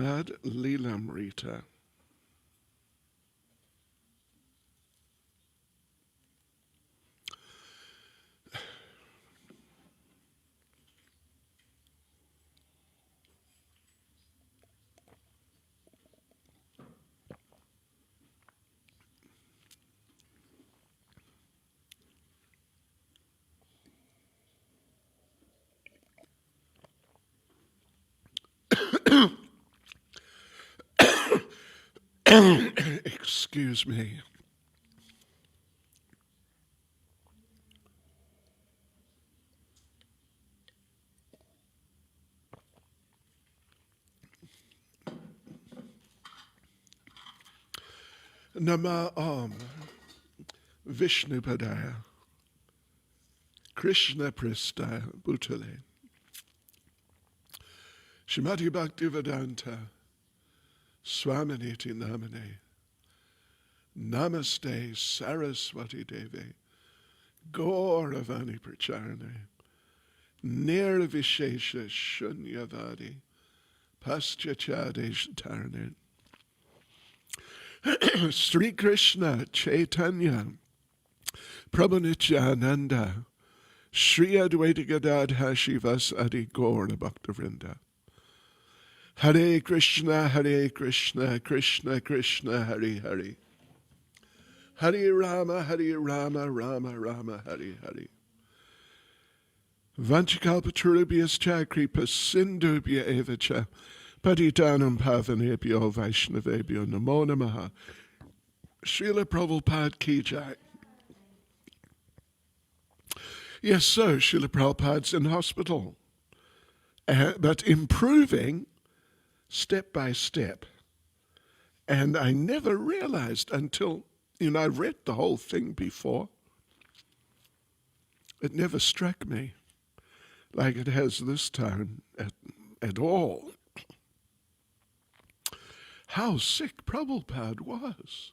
Prabhupada lilamrita. Excuse me. Nama Vishnu Padaya Krishna Prestaya Bhutale Shrimati Bhaktivedanta Swaminiti Namane Namaste Saraswati Devi Gauravani Pracharane Nirvishesha Shunyavadi Paschachades Tarane Sri Krishna Caitanya Prabhu Nityananda Sri Advaita Gadadha Shivas Adi Gaura Bhaktivinoda Hare Krishna Krishna Krishna Hare Hare Hare Rama Rama Rama Hare Hare Vanchakalpatarubhyascha kripa sindubhya evacha Patitanam pavanebhyo Vaishnavebhyo namo namaha. Srila Prabhupada ki jai. Yes, so Srila Prabhupada's in hospital, but improving step by step. And I never realized until, I read the whole thing before. It never struck me like it has this time at all. How sick Prabhupada was.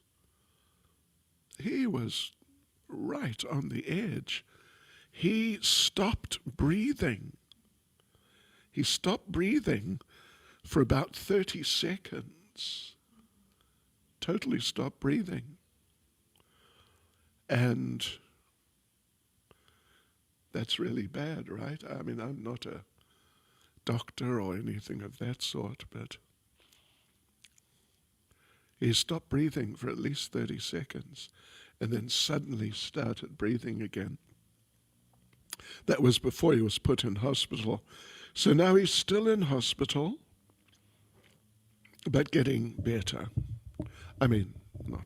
He was right on the edge. He stopped breathing. He stopped breathing for about 30 seconds. Totally stopped breathing. And that's really bad, right? I mean, I'm not a doctor or anything of that sort, but he stopped breathing for at least 30 seconds and then suddenly started breathing again. That was before he was put in hospital. So now he's still in hospital, but getting better. I mean, not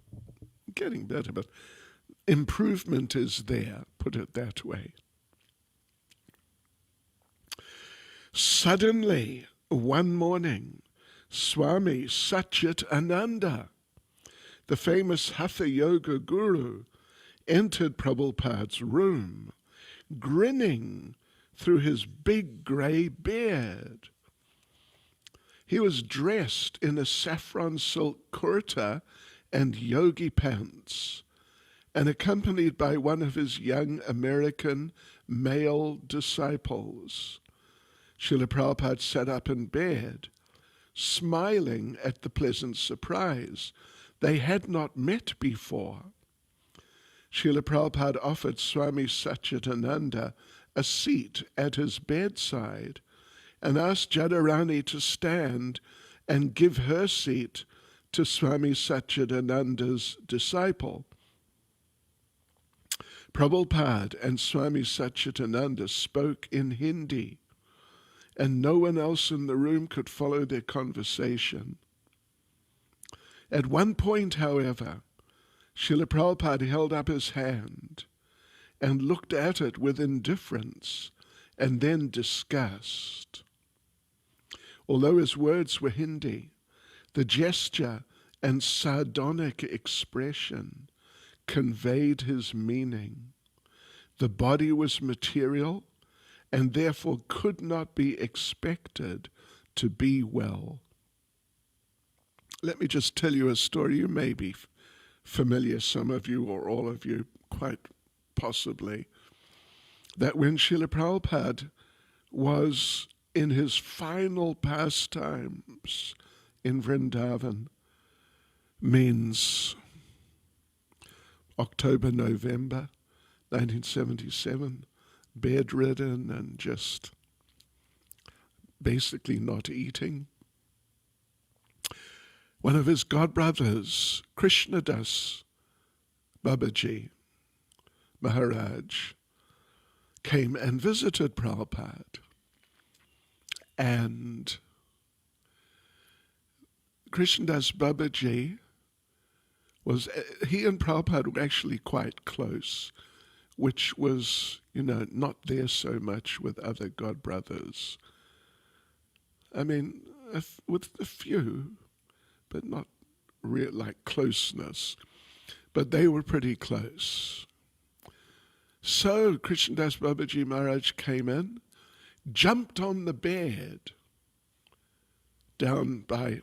getting better, but improvement is there, put it that way. Suddenly, one morning, Swami Satchitananda, the famous Hatha Yoga guru, entered Prabhupada's room, grinning through his big grey beard. He was dressed in a saffron silk kurta and yogi pants, and accompanied by one of his young American male disciples. Srila Prabhupada sat up in bed, smiling at the pleasant surprise. They had not met before. Srila Prabhupada offered Swami Satchitananda a seat at his bedside and asked Jadharani to stand and give her seat to Swami Satchitananda's disciple. Prabhupada and Swami Satchitananda spoke in Hindi, and no one else in the room could follow their conversation. At one point, however, Srila Prabhupada held up his hand and looked at it with indifference and then disgust. Although his words were Hindi, the gesture and sardonic expression conveyed his meaning. The body was material and therefore could not be expected to be well. Let me just tell you a story. You may be familiar, some of you or all of you, quite possibly, that when Srila Prabhupada was in his final pastimes in Vrindavan means October, November 1977, bedridden and just basically not eating. One of his godbrothers, Krishnadas Babaji Maharaj, came and visited Prabhupada. And Krishnadas Babaji he and Prabhupada were actually quite close, which was, not there so much with other godbrothers. I mean, with a few, but not real like closeness. But they were pretty close. So Krishnadas Babaji Maharaj came in, jumped on the bed down by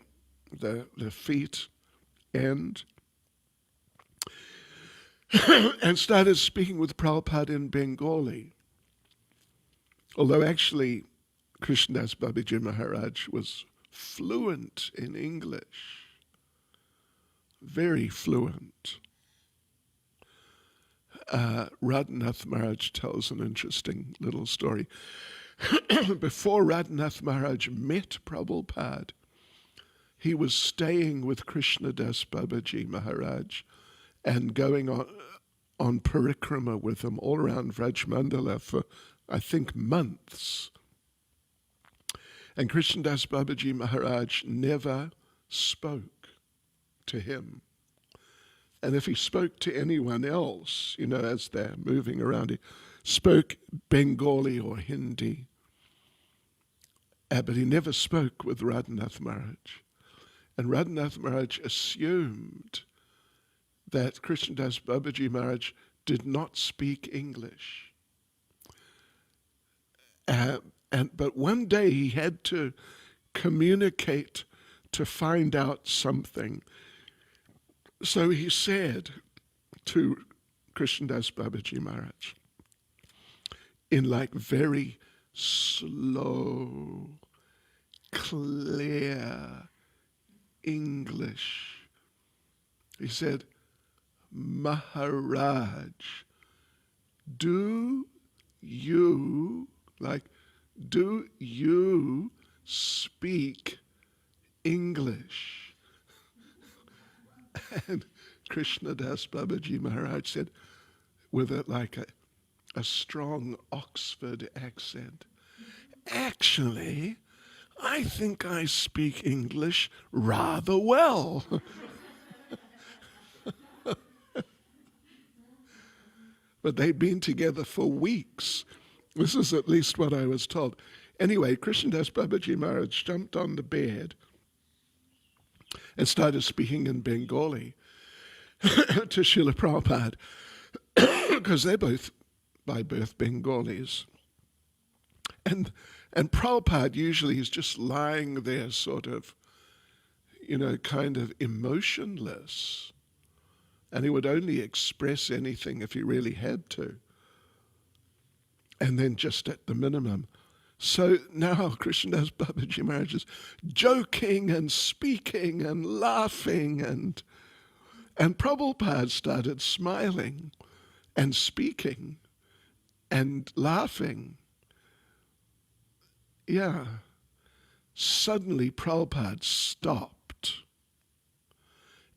the feet end, and started speaking with Prabhupada in Bengali. Although actually Krishnadas Babaji Maharaj was fluent in English, very fluent. Radhanath Maharaj tells an interesting little story. Before Radhanath Maharaj met Prabhupada, he was staying with Krishnadas Babaji Maharaj and going on parikrama with him all around Vrajmandala for, I think, months. And Krishnadas Babaji Maharaj never spoke to him. And if he spoke to anyone else, as they're moving around, he spoke Bengali or Hindi. But he never spoke with Radhanath Maharaj. And Radhanath Maharaj assumed that Krishnadas Babaji Maharaj did not speak English. But one day he had to communicate to find out something. So he said to Krishnadas Babaji Maharaj, in very slow, clear English, he said, Maharaj, do you speak English? And Krishnadas Babaji Maharaj said, with a strong Oxford accent, actually, I think I speak English rather well. But they'd been together for weeks. This is at least what I was told. Anyway, Krishnadas Babaji Maharaj jumped on the bed and started speaking in Bengali to Srila Prabhupada, because they're both by birth Bengalis. And Prabhupada usually is just lying there sort of, kind of emotionless. And he would only express anything if he really had to. And then just at the minimum. So now Krishnadas Babaji Maharaj is joking and speaking and laughing, and Prabhupada started smiling and speaking and laughing. Yeah. Suddenly Prabhupada stopped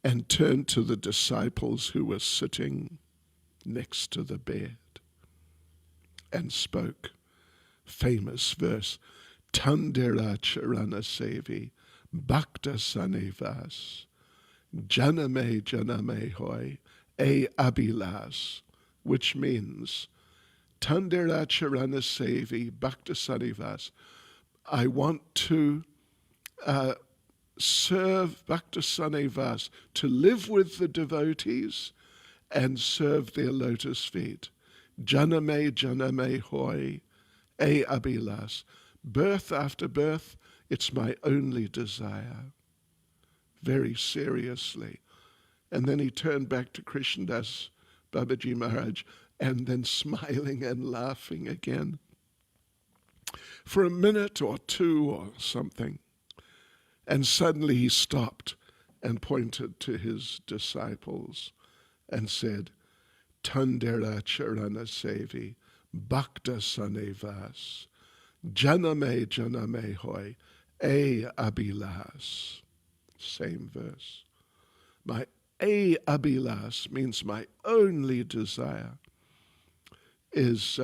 and turned to the disciples who were sitting next to the bed and spoke. Famous verse, Tandira Charana Sevi, Bhakta Sanevas, Janame Janame Hoy, E Abhilas, which means, Tandira Charana Sevi, Bhakta Sanevas, I want to serve Bhakta Sanevas, to live with the devotees and serve their lotus feet. Janame Janame Hoy, E Abhilas. Birth after birth, it's my only desire. Very seriously. And then he turned back to Krishnadas Babaji Maharaj, and then smiling and laughing again for a minute or two or something. And suddenly he stopped and pointed to his disciples and said, Tandera Charana Sevi, Bhakta Sanevas, Janame Janame Hoy, A Abhilas. Same verse. My A Abhilas means my only desire is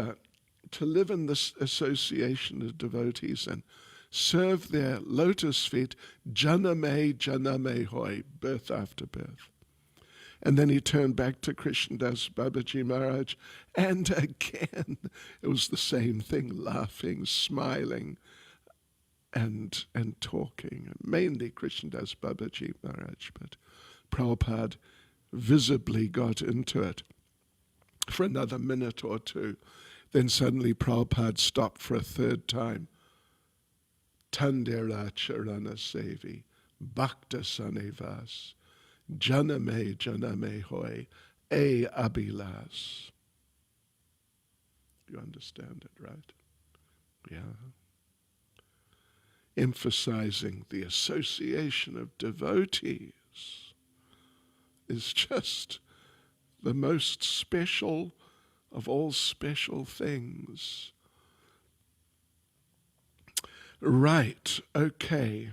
to live in this association of devotees and serve their lotus feet, janame, janame hoy, birth after birth. And then he turned back to Krishnadas Babaji Maharaj, and again it was the same thing, laughing, smiling, and talking, mainly Krishnadas Babaji Maharaj, but Prabhupada visibly got into it for another minute or two. Then suddenly Prabhupada stopped for a third time. Tandera Charana Sevi, Bhakta Sanevas, Janame Janame Hoy, A Abhilas. You understand it, right? Yeah. Emphasizing the association of devotees is just the most special of all special things. Right, okay.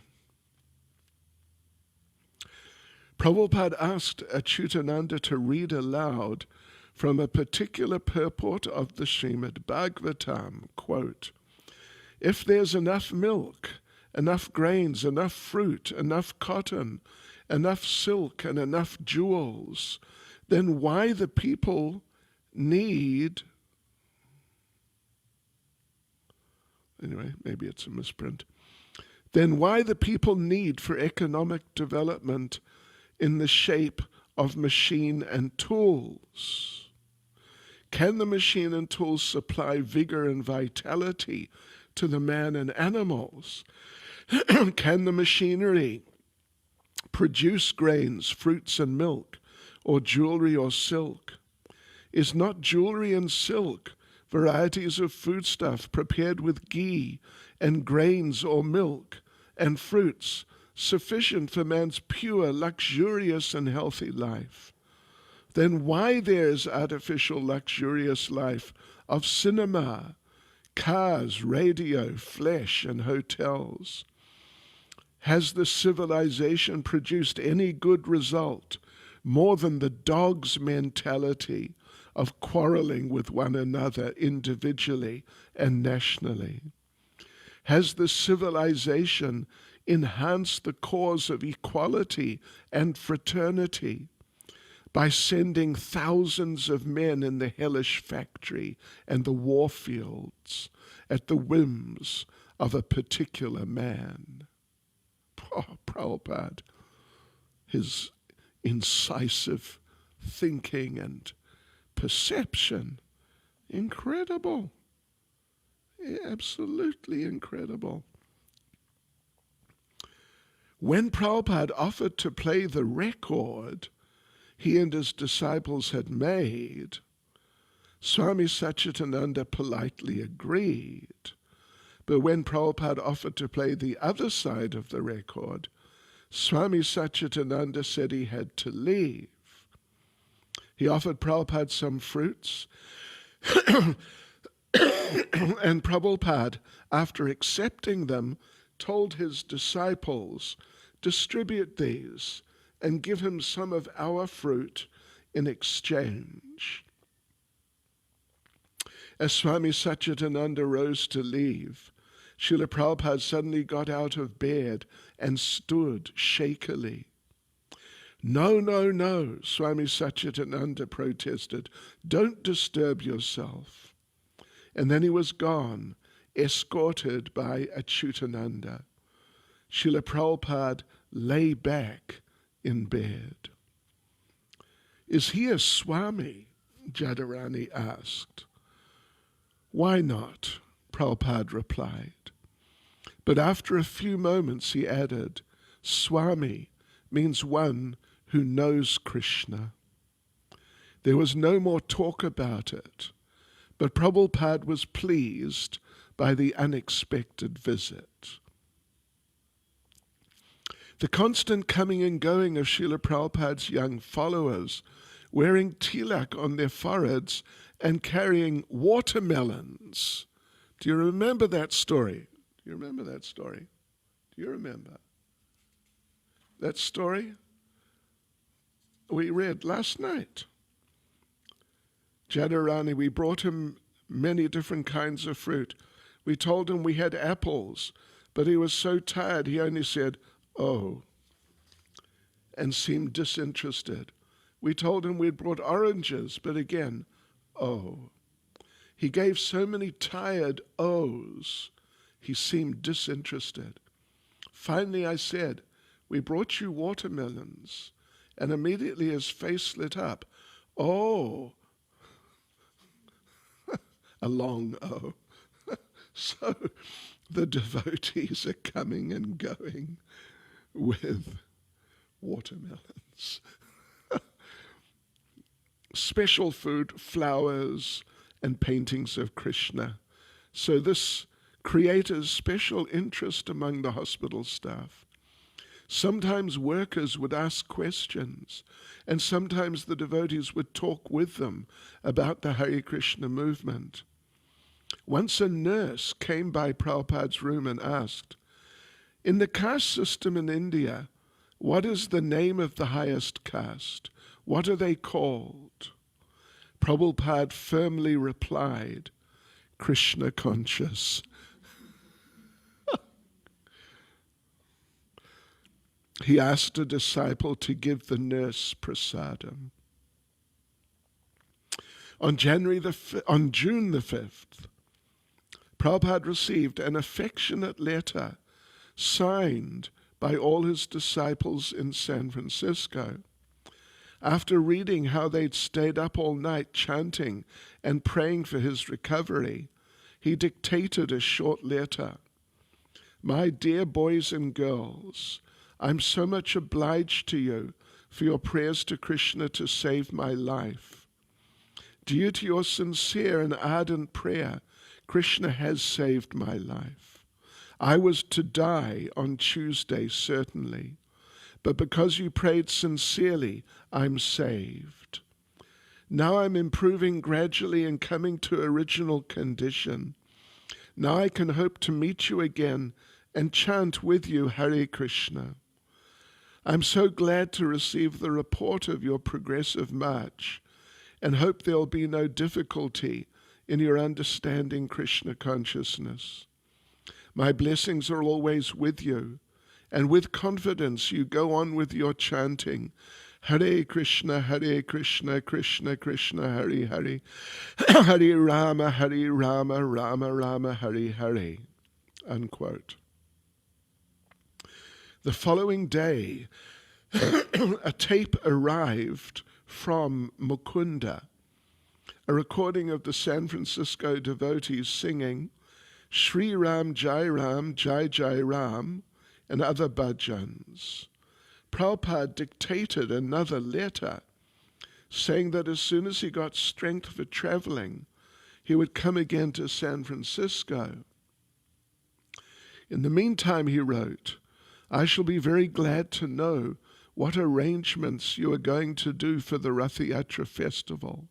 Prabhupada asked Achyutananda to read aloud from a particular purport of the Srimad Bhagavatam, quote, if there's enough milk, enough grains, enough fruit, enough cotton, enough silk, and enough jewels, then why the people need, anyway, maybe it's a misprint, then why the people need for economic development in the shape of machine and tools? Can the machine and tools supply vigor and vitality to the man and animals? Can the machinery produce grains, fruits, and milk, or jewelry or silk? Is not jewelry and silk varieties of foodstuff prepared with ghee and grains or milk and fruits sufficient for man's pure, luxurious, and healthy life? Then why there's artificial, luxurious life of cinema, cars, radio, flesh, and hotels? Has the civilization produced any good result more than the dog's mentality of quarreling with one another individually and nationally? Has the civilization enhanced the cause of equality and fraternity by sending thousands of men in the hellish factory and the war fields at the whims of a particular man? Oh, Prabhupada, his incisive thinking and perception, incredible, absolutely incredible. When Prabhupada offered to play the record he and his disciples had made, Swami Satchidananda politely agreed. But when Prabhupada offered to play the other side of the record, Swami Satchidananda said he had to leave. He offered Prabhupada some fruits, and Prabhupada, after accepting them, told his disciples, distribute these and give him some of our fruit in exchange. As Swami Satchidananda rose to leave, Srila Prabhupada suddenly got out of bed and stood shakily. No, no, no, Swami Satchidananda protested. Don't disturb yourself. And then he was gone, escorted by Achyutananda. Srila Prabhupada lay back in bed. Is he a Swami? Jadharani asked. Why not? Prabhupada replied. But after a few moments he added, Swami means one who knows Krishna. There was no more talk about it, but Prabhupada was pleased by the unexpected visit. The constant coming and going of Srila Prabhupada's young followers, wearing tilak on their foreheads and carrying watermelons. Do you remember that story? Do you remember that story? Do you remember that story? We read last night. Jadharani, we brought him many different kinds of fruit. We told him we had apples, but he was so tired he only said, "Oh," and seemed disinterested. We told him we'd brought oranges, but again, "Oh." He gave so many tired ohs, he seemed disinterested. Finally I said, "We brought you watermelons," and immediately his face lit up. "Oh," a long oh. So the devotees are coming and going with watermelons. Special food, flowers, and paintings of Krishna. So this created special interest among the hospital staff. Sometimes workers would ask questions, and sometimes the devotees would talk with them about the Hare Krishna movement. Once a nurse came by Prabhupada's room and asked, "In the caste system in India, what is the name of the highest caste? What are they called?" Prabhupada firmly replied, "Krishna conscious." He asked a disciple to give the nurse prasadam. On June the 5th, Prabhupada received an affectionate letter signed by all his disciples in San Francisco. After reading how they'd stayed up all night chanting and praying for his recovery, he dictated a short letter. "My dear boys and girls, I'm so much obliged to you for your prayers to Krishna to save my life. Due to your sincere and ardent prayer, Krishna has saved my life. I was to die on Tuesday, certainly, but because you prayed sincerely, I'm saved. Now I'm improving gradually and coming to original condition. Now I can hope to meet you again and chant with you Hare Krishna. I'm so glad to receive the report of your progressive march and hope there'll be no difficulty in your understanding Krishna consciousness. My blessings are always with you, and with confidence you go on with your chanting, Hare Krishna, Krishna Krishna, Hare Hare, Hare Rama, Rama Rama, Hare Hare," unquote. The following day, a tape arrived from Mukunda, a recording of the San Francisco devotees singing Shri Ram, Jai Jai Ram, and other bhajans. Prabhupada dictated another letter saying that as soon as he got strength for traveling, he would come again to San Francisco. In the meantime, he wrote, "I shall be very glad to know what arrangements you are going to do for the Rath Yatra festival.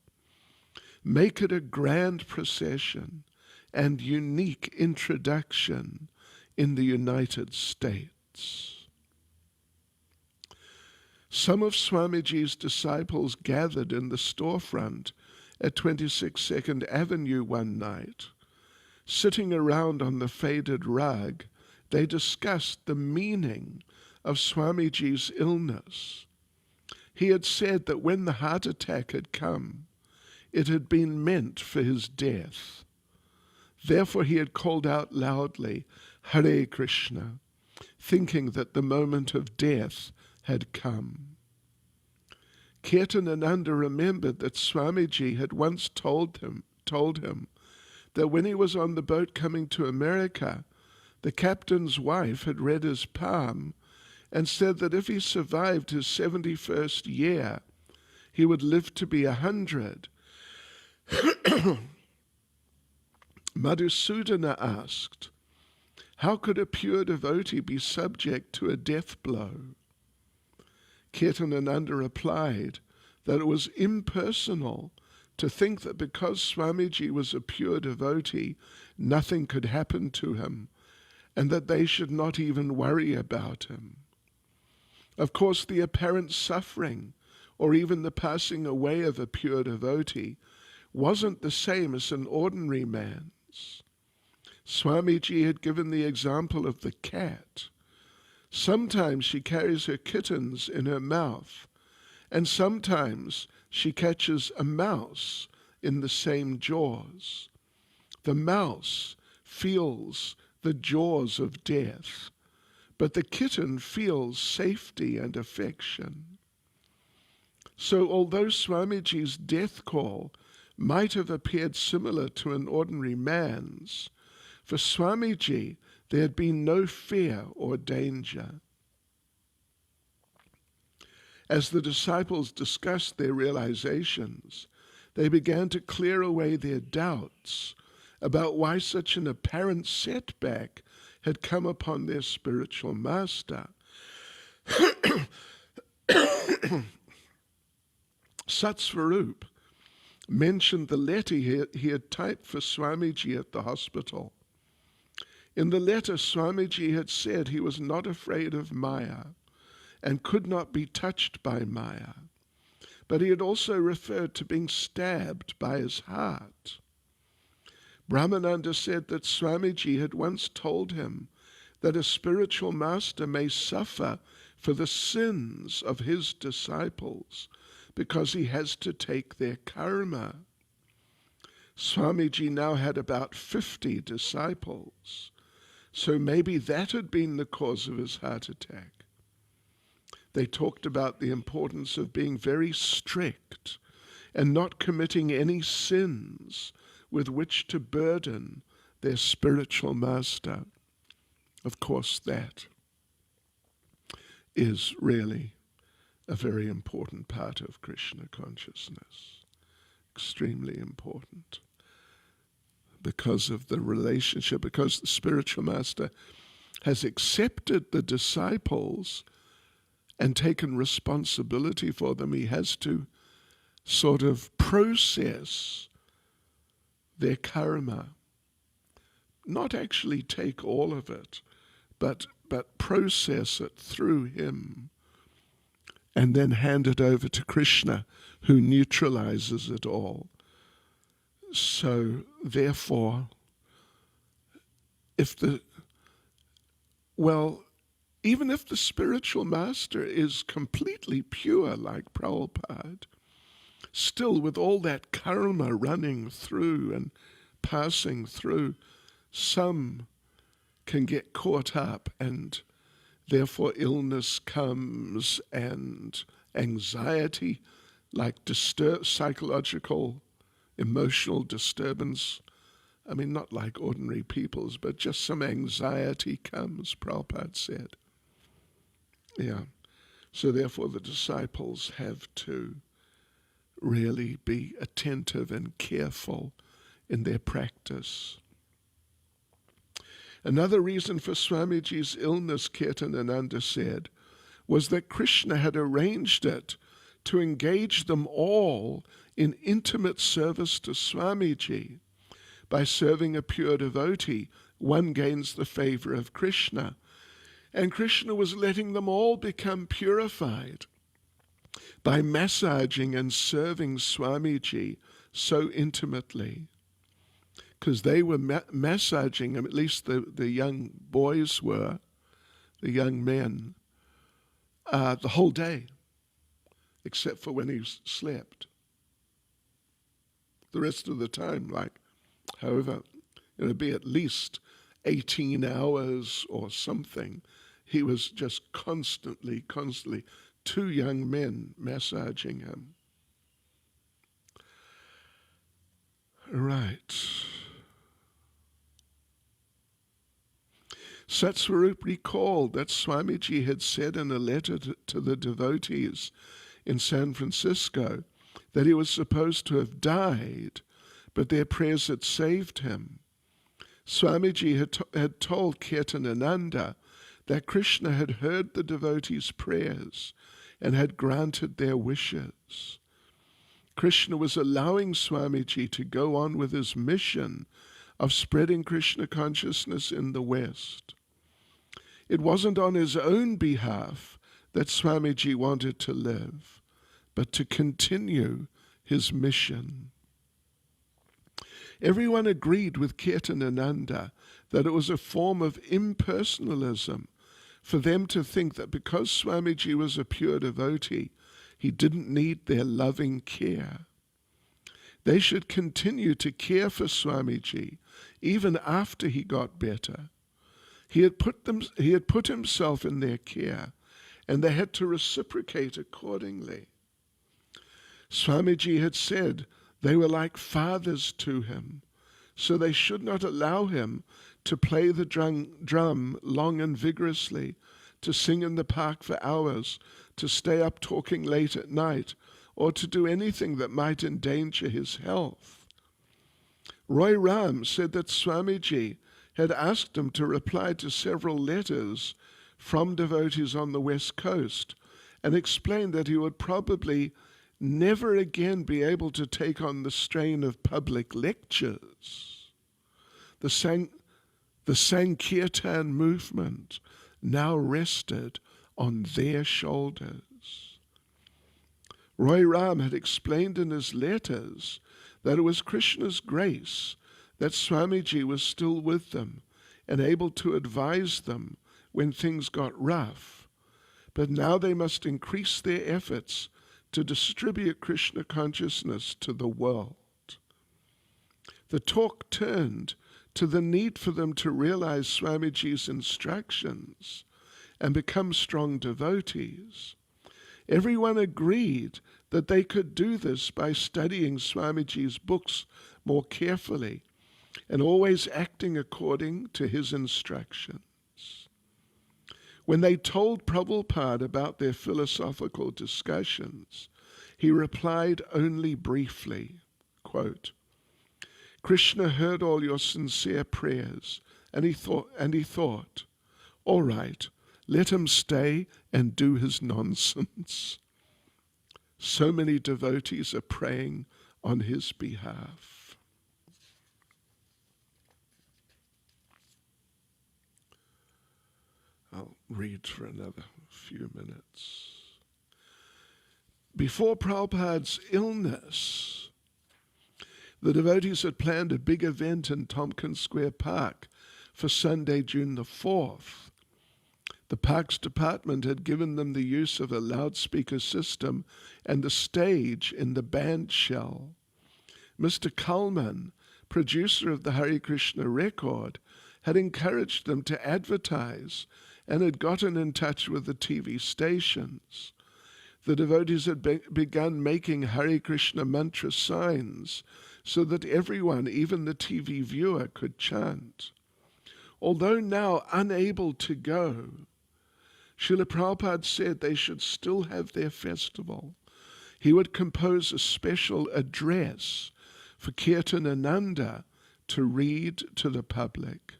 Make it a grand procession and unique introduction in the United States." Some of Swamiji's disciples gathered in the storefront at 26 Second Avenue one night. Sitting around on the faded rug, they discussed the meaning of Swamiji's illness. He had said that when the heart attack had come, it had been meant for his death. Therefore he had called out loudly, Hare Krishna, thinking that the moment of death had come. Kirtanananda remembered that Swamiji had once told him that when he was on the boat coming to America, the captain's wife had read his palm and said that if he survived his 71st year, he would live to be 100. Madhusudana asked, How could a pure devotee be subject to a death blow? Caitanya replied that it was impersonal to think that because Swamiji was a pure devotee, nothing could happen to him, and that they should not even worry about him. Of course, the apparent suffering, or even the passing away of a pure devotee, wasn't the same as an ordinary man's. Swamiji had given the example of the cat. Sometimes she carries her kittens in her mouth, and sometimes she catches a mouse in the same jaws. The mouse feels the jaws of death, but the kitten feels safety and affection. So although Swamiji's death call might have appeared similar to an ordinary man's, for Swamiji there had been no fear or danger. As the disciples discussed their realizations, they began to clear away their doubts about why such an apparent setback had come upon their spiritual master. Satsvarup mentioned the letter he had typed for Swamiji at the hospital. In the letter, Swamiji had said he was not afraid of Maya and could not be touched by Maya, but he had also referred to being stabbed by his heart. Brahmananda said that Swamiji had once told him that a spiritual master may suffer for the sins of his disciples because he has to take their karma. Swamiji now had about 50 disciples, so maybe that had been the cause of his heart attack. They talked about the importance of being very strict and not committing any sins with which to burden their spiritual master. Of course, that is really a very important part of Krishna consciousness, extremely important, because of the relationship, because the spiritual master has accepted the disciples and taken responsibility for them. He has to sort of process their karma, not actually take all of it, but process it through him, and then hand it over to Krishna, who neutralizes it all. So therefore, even if the spiritual master is completely pure like Prabhupada, still with all that karma running through and passing through, some can get caught up, and therefore illness comes and anxiety, like psychological, emotional disturbance. I mean, not like ordinary people's, but just some anxiety comes, Prabhupada said. Yeah. So therefore the disciples have to really be attentive and careful in their practice. Another reason for Swamiji's illness, Caitanya said, was that Krishna had arranged it to engage them all in intimate service to Swamiji. By serving a pure devotee, one gains the favor of Krishna. And Krishna was letting them all become purified by massaging and serving Swamiji so intimately. Because they were massaging him, at least the young boys were, the young men, the whole day, except for when he slept. The rest of the time, however, it would be at least 18 hours or something. He was just constantly, two young men massaging him. Right. Satsvarup recalled that Swamiji had said in a letter to the devotees in San Francisco that he was supposed to have died, but their prayers had saved him. Swamiji had told Caitanya that Krishna had heard the devotees' prayers and had granted their wishes. Krishna was allowing Swamiji to go on with his mission of spreading Krishna consciousness in the West. It wasn't on his own behalf that Swamiji wanted to live, but to continue his mission. Everyone agreed with Caitanya that it was a form of impersonalism for them to think that because Swamiji was a pure devotee, he didn't need their loving care. They should continue to care for Swamiji even after he got better. He had put himself in their care, and they had to reciprocate accordingly. Swamiji had said they were like fathers to him, so they should not allow him to play the drum long and vigorously, to sing in the park for hours, to stay up talking late at night, or to do anything that might endanger his health. Roy Ram said that Swamiji had asked him to reply to several letters from devotees on the West Coast and explained that he would probably never again be able to take on the strain of public lectures. The Sankirtan movement now rested on their shoulders. Roy Ram had explained in his letters that it was Krishna's grace that Swamiji was still with them and able to advise them when things got rough. But now they must increase their efforts to distribute Krishna consciousness to the world. The talk turned to the need for them to realize Swamiji's instructions and become strong devotees. Everyone agreed that they could do this by studying Swamiji's books more carefully and always acting according to his instructions. When they told Prabhupada about their philosophical discussions, he replied only briefly, quote, "Krishna heard all your sincere prayers, and he thought, all right, let him stay and do his nonsense." So many devotees are praying on his behalf. I'll read for another few minutes. Before Prabhupada's illness, the devotees had planned a big event in Tompkins Square Park for Sunday, June the 4th. The Parks Department had given them the use of a loudspeaker system and the stage in the band shell. Mr. Kalman, producer of the Hare Krishna record, had encouraged them to advertise and had gotten in touch with the TV stations. The devotees had begun making Hare Krishna mantra signs so that everyone, even the TV viewer, could chant. Although now unable to go, Srila Prabhupada said they should still have their festival. He would compose a special address for Caitanya to read to the public.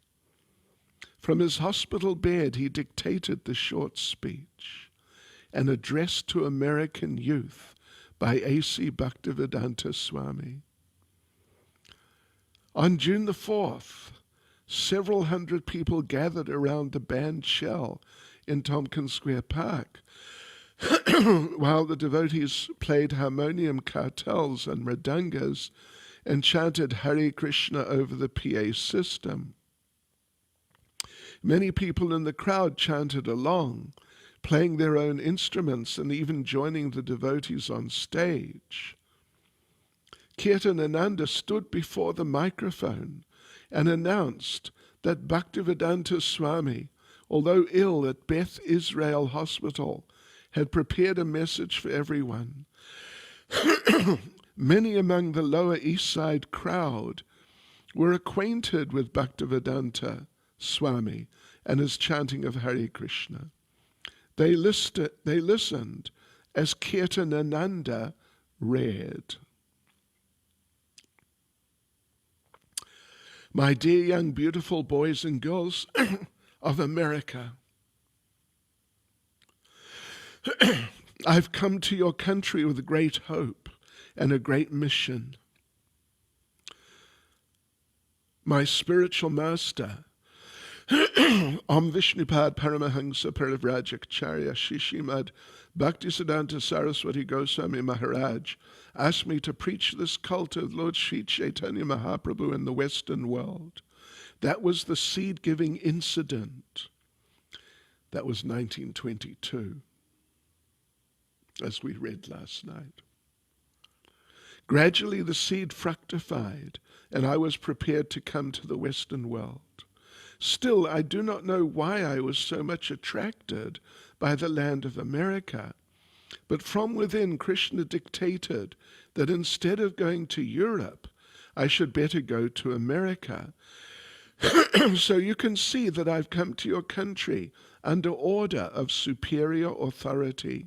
From his hospital bed, he dictated the short speech, an address to American youth by A.C. Bhaktivedanta Swami. On June the 4th, several hundred people gathered around the band shell in Tompkins Square Park, while the devotees played harmonium kartals and mridangas and chanted Hare Krishna over the PA system. Many people in the crowd chanted along, playing their own instruments and even joining the devotees on stage. Caitanya stood before the microphone and announced that Bhaktivedanta Swami, although ill at Beth Israel Hospital, had prepared a message for everyone. Many among the Lower East Side crowd were acquainted with Bhaktivedanta Swami and his chanting of Hare Krishna. They listened as Caitanya read. My dear young beautiful boys and girls of America, I've come to your country with great hope and a great mission. My spiritual master, Om Vishnupad Paramahansa Parivrajacharya Shishimad Bhaktisiddhanta Saraswati Goswami Maharaj asked me to preach this cult of Lord Sri Caitanya Mahaprabhu in the Western world. That was the seed-giving incident. That was 1922, as we read last night. Gradually the seed fructified, and I was prepared to come to the Western world. Still, I do not know why I was so much attracted by the land of America. But from within, Krishna dictated that instead of going to Europe, I should better go to America. So you can see that I've come to your country under order of superior authority.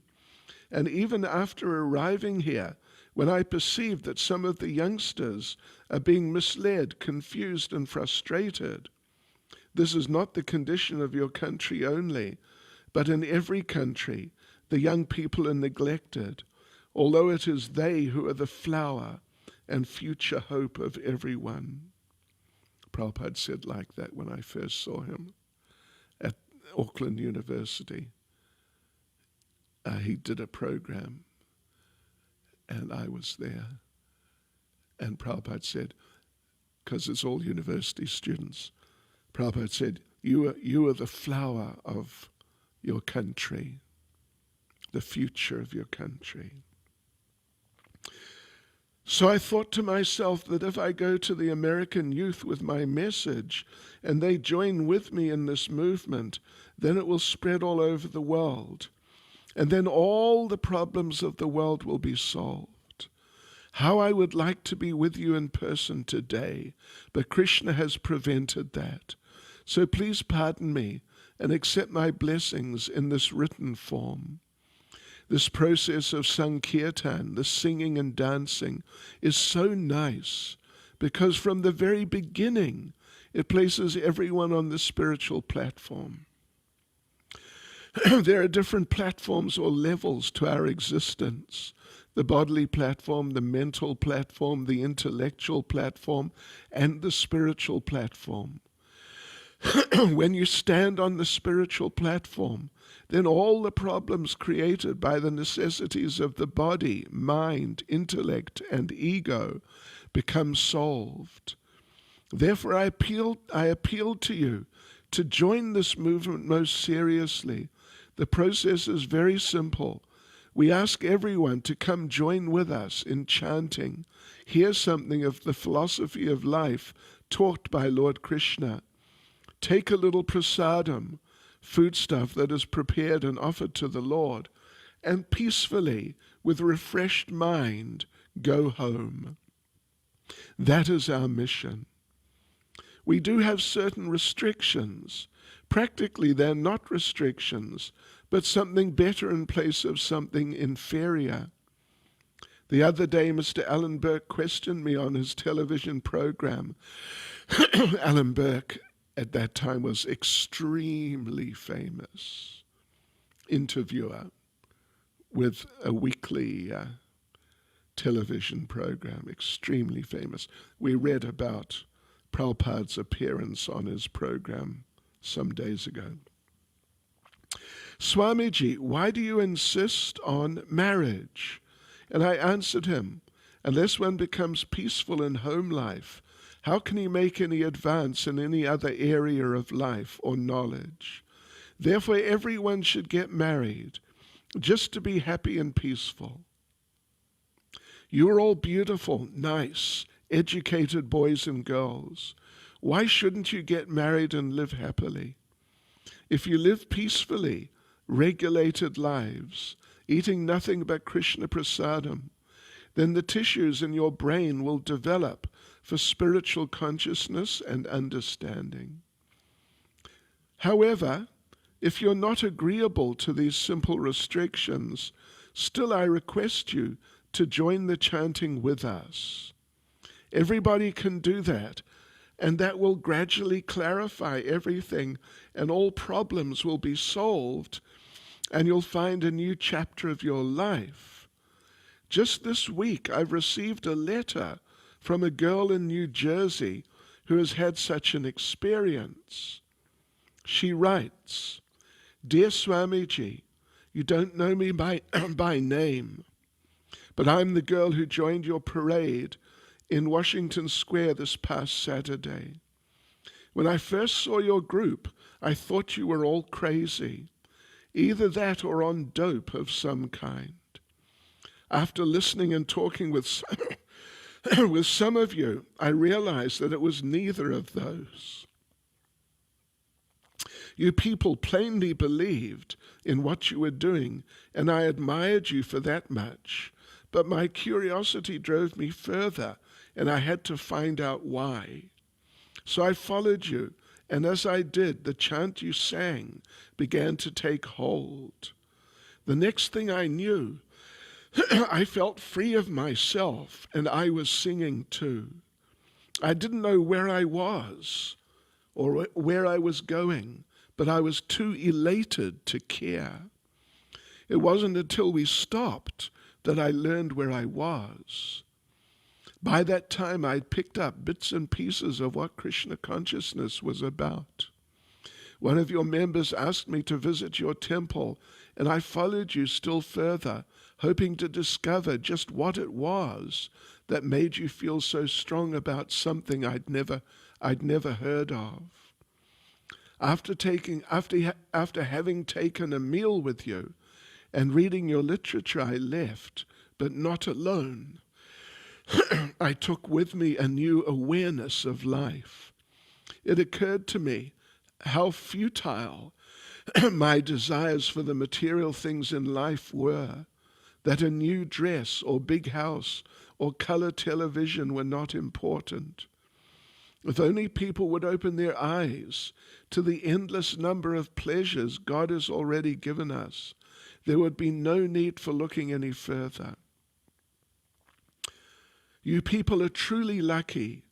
And even after arriving here, when I perceived that some of the youngsters are being misled, confused, and frustrated, this is not the condition of your country only, but in every country, the young people are neglected, although it is they who are the flower and future hope of everyone. Prabhupada said like that when I first saw him at Auckland University. He did a program, and I was there. And Prabhupada said, because it's all university students, Prabhupada said, you are the flower of your country, the future of your country. So I thought to myself that if I go to the American youth with my message and they join with me in this movement, then it will spread all over the world. And then all the problems of the world will be solved. How I would like to be with you in person today, but Krishna has prevented that. So please pardon me and accept my blessings in this written form. This process of Sankirtan, the singing and dancing, is so nice because from the very beginning it places everyone on the spiritual platform. There are different platforms or levels to our existence. The bodily platform, the mental platform, the intellectual platform, and the spiritual platform. When you stand on the spiritual platform, then all the problems created by the necessities of the body, mind, intellect, and ego become solved. Therefore, I appeal to you to join this movement most seriously. The process is very simple. We ask everyone to come join with us in chanting, hear something of the philosophy of life taught by Lord Krishna. Take a little prasadam, foodstuff that is prepared and offered to the Lord, and peacefully, with refreshed mind, go home. That is our mission. We do have certain restrictions. Practically, they're not restrictions, but something better in place of something inferior. The other day, Mr. Alan Burke questioned me on his television program. Alan Burke, at that time, was extremely famous interviewer with a weekly television program, extremely famous. We read about Prabhupada's appearance on his program some days ago. Swamiji, why do you insist on marriage? And I answered him, unless one becomes peaceful in home life, how can he make any advance in any other area of life or knowledge? Therefore, everyone should get married, just to be happy and peaceful. You are all beautiful, nice, educated boys and girls. Why shouldn't you get married and live happily? If you live peacefully, regulated lives, eating nothing but Krishna prasadam, then the tissues in your brain will develop for spiritual consciousness and understanding. However, if you're not agreeable to these simple restrictions, still I request you to join the chanting with us. Everybody can do that, And that will gradually clarify everything, and all problems will be solved, and you'll find a new chapter of your life. Just this week, I've received a letter from a girl in New Jersey who has had such an experience. She writes, "Dear Swamiji, you don't know me by, by name, but I'm the girl who joined your parade in Washington Square this past Saturday. When I first saw your group, I thought you were all crazy, either that or on dope of some kind. After listening and talking with with some of you, I realized that it was neither of those. You people plainly believed in what you were doing, and I admired you for that much. But my curiosity drove me further, and I had to find out why. So I followed you, and as I did, the chant you sang began to take hold. The next thing I knew, I felt free of myself, and I was singing too. I didn't know where I was or where I was going, but I was too elated to care. It wasn't until we stopped that I learned where I was. By that time, I'd picked up bits and pieces of what Krishna consciousness was about. One of your members asked me to visit your temple, and I followed you still further, hoping to discover just what it was that made you feel so strong about something I'd never heard of. After having taken a meal with you and reading your literature, I left, but not alone. I took with me a new awareness of life. It occurred to me how futile my desires for the material things in life were, that a new dress or big house or color television were not important. If only people would open their eyes to the endless number of pleasures God has already given us, there would be no need for looking any further. You people are truly lucky.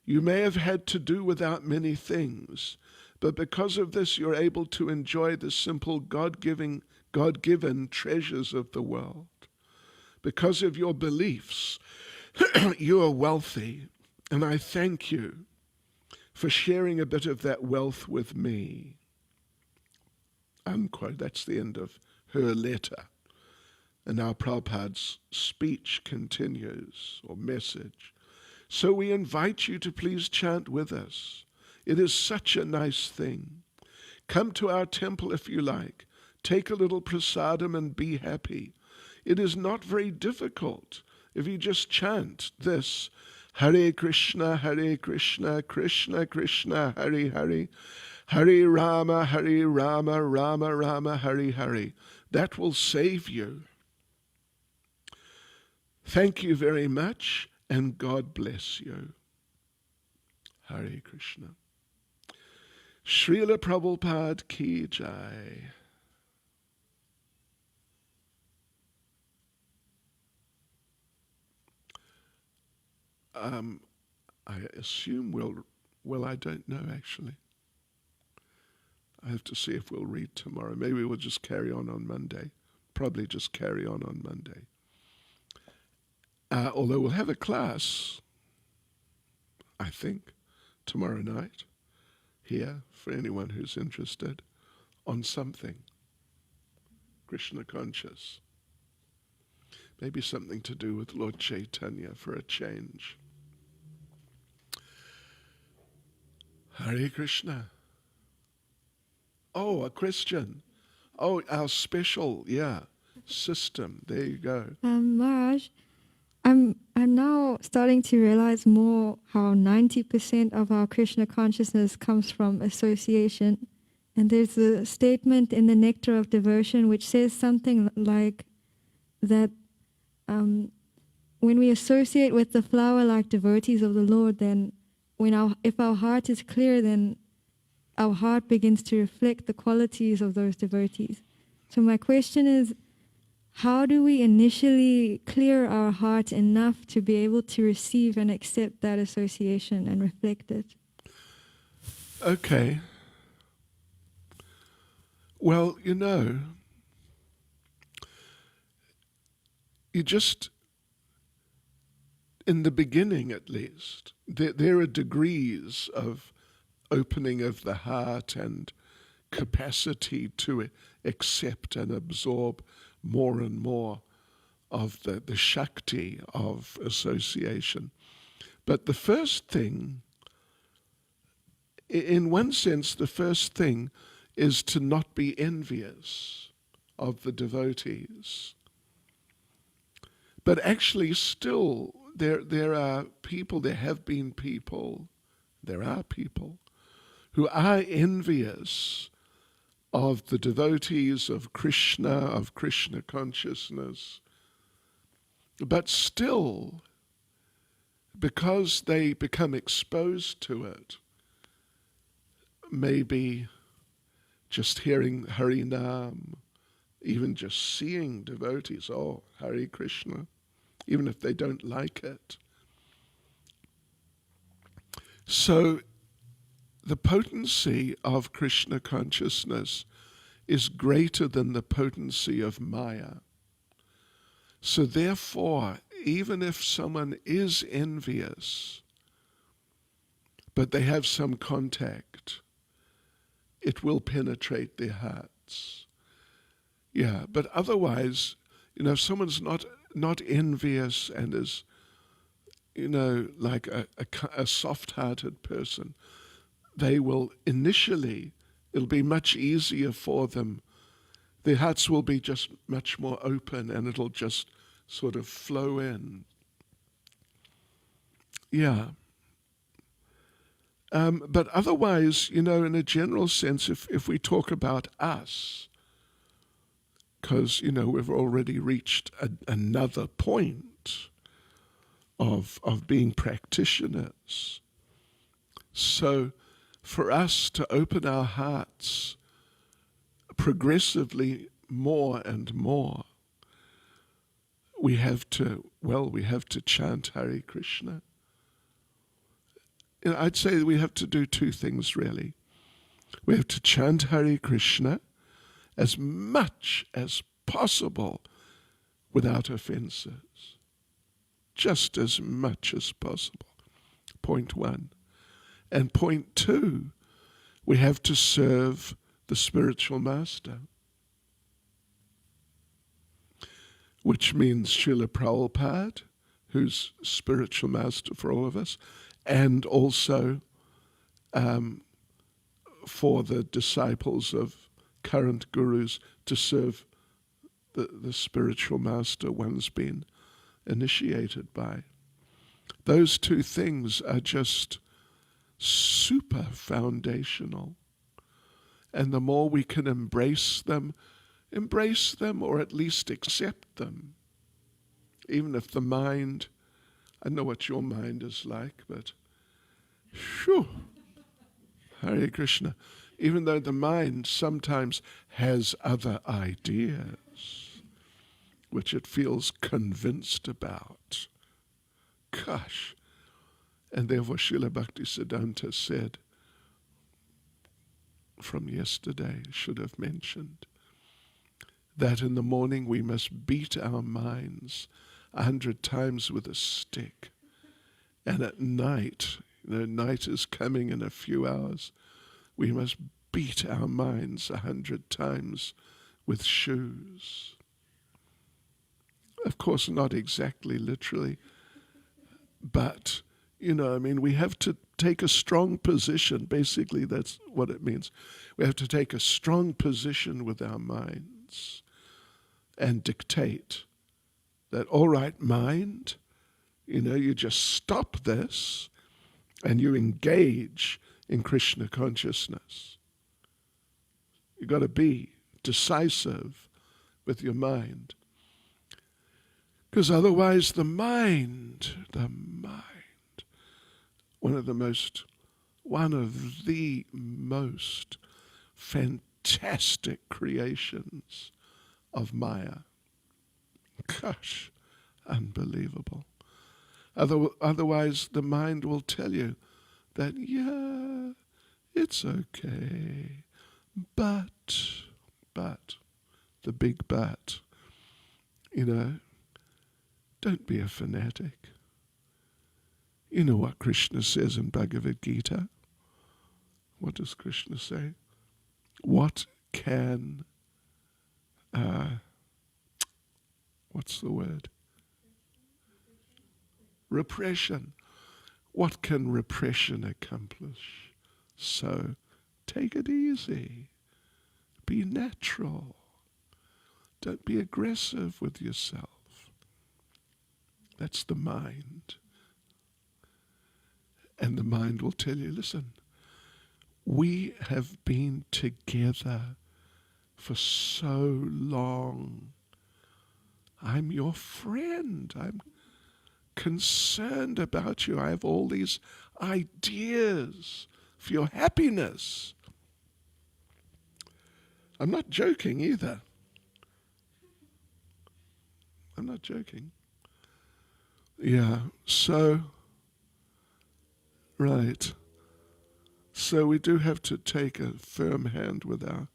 You may have had to do without many things, but because of this you're able to enjoy the simple God-given treasures of the world. Because of your beliefs, you are wealthy, and I thank you for sharing a bit of that wealth with me." Unquote. That's the end of her letter. And now Prabhupada's speech continues, or message. "So we invite you to please chant with us. It is such a nice thing. Come to our temple if you like. Take a little prasadam and be happy. It is not very difficult if you just chant this, Hare Krishna, Krishna Krishna, Hare Hare, Hare Rama, Rama Rama, Hare Hare. That will save you. Thank you very much, and God bless you. Hare Krishna. Srila Prabhupada ki jai. I assume well, I don't know actually. I have to see if we'll read tomorrow. Maybe we'll just carry on Monday. Probably just carry on Monday. Although we'll have a class, I think, tomorrow night here for anyone who's interested on something Krishna conscious. Maybe something to do with Lord Caitanya for a change. Hare Krishna. Oh, a Christian. Oh, our special, system. There you go. Maharaj, I'm now starting to realize more how 90% of our Krishna consciousness comes from association. And there's a statement in the Nectar of Devotion which says something like that when we associate with the flower-like devotees of the Lord, then if our heart is clear, then our heart begins to reflect the qualities of those devotees. So my question is, how do we initially clear our heart enough to be able to receive and accept that association and reflect it? Okay. Well, you just, in the beginning at least, there are degrees of opening of the heart and capacity to accept and absorb more and more of the Shakti of association. But the first thing, in one sense, the first thing is to not be envious of the devotees. But actually still, there are people, there have been people, there are people who are envious of the devotees of Krishna consciousness. But still, because they become exposed to it, maybe just hearing Harinam, even just seeing devotees, oh, Hare Krishna, even if they don't like it. So the potency of Krishna consciousness is greater than the potency of Maya. So therefore, even if someone is envious, but they have some contact, it will penetrate their hearts. Yeah, but otherwise, if someone's not envious and is, like a soft-hearted person, they will initially, it'll be much easier for them. Their hearts will be just much more open and it'll just sort of flow in. Yeah. But otherwise, in a general sense, if we talk about us, because, we've already reached another point of being practitioners. So for us to open our hearts progressively more and more, we have to chant Hare Krishna. I'd say we have to do two things really. We have to chant Hare Krishna as much as possible without offenses. Just as much as possible. Point one. And point two, we have to serve the spiritual master, which means Srila Prabhupada, who's spiritual master for all of us, and also for the disciples of current gurus to serve the spiritual master one's been initiated by. Those two things are just super foundational. And the more we can embrace them or at least accept them, even if the mind, I know what your mind is like, but phew, Hare Krishna, even though the mind sometimes has other ideas which it feels convinced about. Gosh. And therefore Srila Bhaktisiddhanta said, from yesterday, should have mentioned, that in the morning we must beat our minds 100 times with a stick. And at night, night is coming in a few hours, we must beat our minds 100 times with shoes. Of course, not exactly literally, but, we have to take a strong position. Basically, that's what it means. We have to take a strong position with our minds and dictate that, all right, mind, you just stop this and you engage in Krishna consciousness. You've got to be decisive with your mind. Because otherwise the mind, one of the most fantastic creations of Maya. Gosh, unbelievable. Otherwise the mind will tell you that, It's okay. But, the big but, don't be a fanatic. You know what Krishna says in Bhagavad Gita? What does Krishna say? What can, what's the word? Repression. What can repression accomplish? So take it easy. Be natural. Don't be aggressive with yourself. That's the mind. And the mind will tell you, listen, we have been together for so long. I'm your friend. I'm concerned about you. I have all these ideas for your happiness. I'm not joking either. I'm not joking. Yeah, so, right. So we do have to take a firm hand with our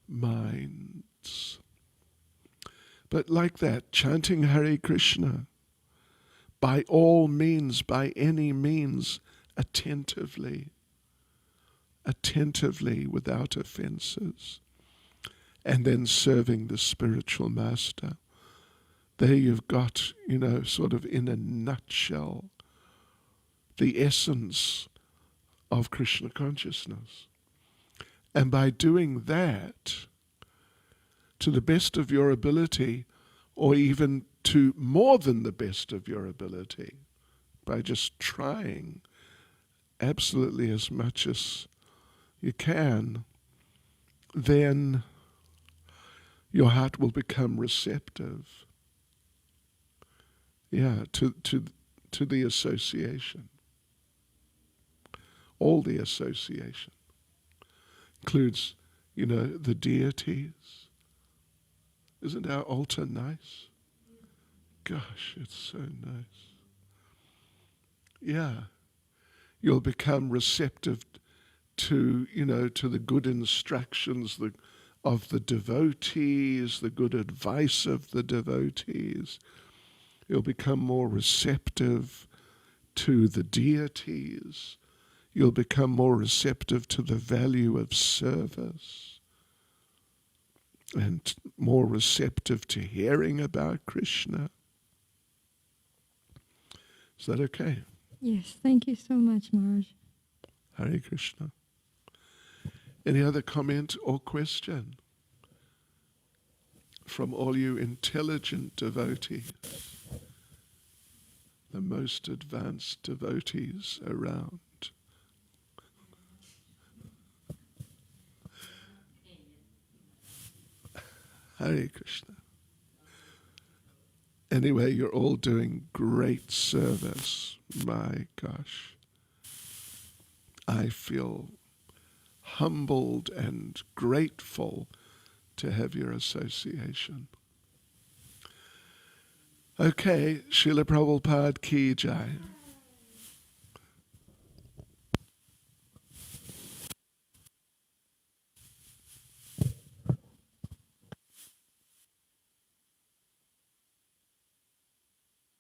minds. But like that, chanting Hare Krishna, by all means, by any means, attentively, without offenses, and then serving the spiritual master. There you've got, sort of in a nutshell, the essence of Krishna consciousness. And by doing that, to the best of your ability, or even to more than the best of your ability, by just trying absolutely as much as you can, then your heart will become receptive, to the association. All the association includes, the deities. Isn't our altar nice? Gosh, it's so nice. Yeah. You'll become receptive to, to the good instructions of the devotees, the good advice of the devotees. You'll become more receptive to the deities. You'll become more receptive to the value of service and more receptive to hearing about Krishna. Is that okay? Yes, thank you so much, Maharaj. Hare Krishna. Any other comment or question from all you intelligent devotees, the most advanced devotees around? Hare Krishna. Anyway, you're all doing great service. My gosh. I feel humbled and grateful to have your association. Okay, Srila Prabhupada ki jai.